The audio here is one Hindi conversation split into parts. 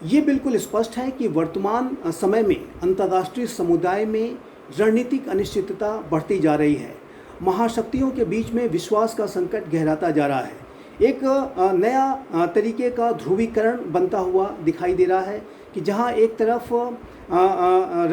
ये बिल्कुल स्पष्ट है कि वर्तमान समय में अंतर्राष्ट्रीय समुदाय में रणनीतिक अनिश्चितता बढ़ती जा रही है। महाशक्तियों के बीच में विश्वास का संकट गहराता जा रहा है। एक नया तरीके का ध्रुवीकरण बनता हुआ दिखाई दे रहा है कि जहां एक तरफ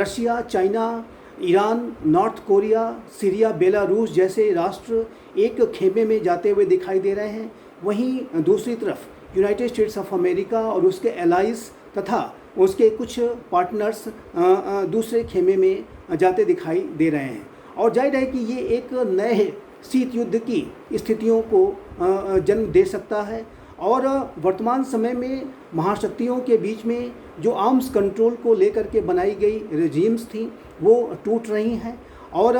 Russia, China, Iran, north Korea, Syria, Belarus जैसे राष्ट्र एक खेमे में जाते हुए दिखाई दे रहे हैं, वहीं दूसरी तरफ यूनाइटेड स्टेट्स ऑफ अमेरिका और उसके एलाइज तथा उसके कुछ पार्टनर्स दूसरे खेमे में जाते दिखाई दे रहे हैं। और जाहिर है कि ये एक नए शीत युद्ध की स्थितियों को जन्म दे सकता है। और वर्तमान समय में महाशक्तियों के बीच में जो आर्म्स कंट्रोल को लेकर के बनाई गई रेजिम्स थी वो टूट रही हैं। और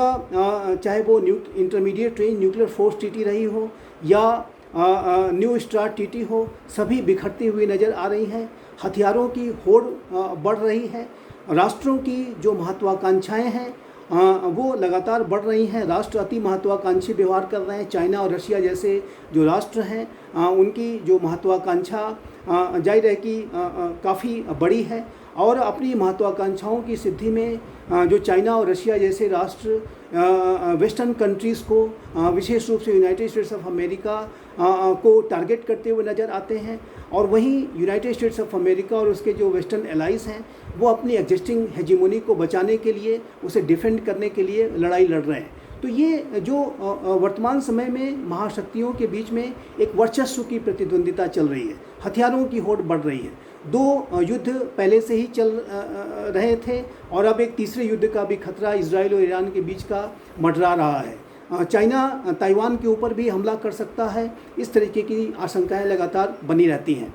चाहे वो intermediate range nuclear force treaty रही हो या न्यू स्टार्ट ट्रीटी हो, सभी बिखरती हुई नज़र आ रही हैं। हथियारों की होड़ बढ़ रही है। राष्ट्रों की जो महत्वाकांक्षाएं हैं वो लगातार बढ़ रही हैं। राष्ट्र अति महत्वाकांक्षी व्यवहार कर रहे हैं। चाइना और रशिया जैसे जो राष्ट्र हैं उनकी जो महत्वाकांक्षा जाहिर है कि काफ़ी बड़ी है। और अपनी महत्वाकांक्षाओं की सिद्धि में जो चाइना और रशिया जैसे राष्ट्र वेस्टर्न कंट्रीज़ को विशेष रूप से यूनाइटेड स्टेट्स ऑफ अमेरिका को टारगेट करते हुए नज़र आते हैं। और वहीं यूनाइटेड स्टेट्स ऑफ अमेरिका और उसके जो वेस्टर्न एलाइज हैं वो अपनी एग्जिस्टिंग हेजिमोनी को बचाने के लिए, उसे डिफेंड करने के लिए लड़ाई लड़ रहे हैं। तो ये जो वर्तमान समय में महाशक्तियों के बीच में एक वर्चस्व की प्रतिद्वंदिता चल रही है, हथियारों की होड़ बढ़ रही है। दो युद्ध पहले से ही चल रहे थे और अब एक तीसरे युद्ध का भी खतरा इजराइल और ईरान के बीच का मंडरा रहा है। चाइना ताइवान के ऊपर भी हमला कर सकता है। इस तरीके की आशंकाएं लगातार बनी रहती हैं।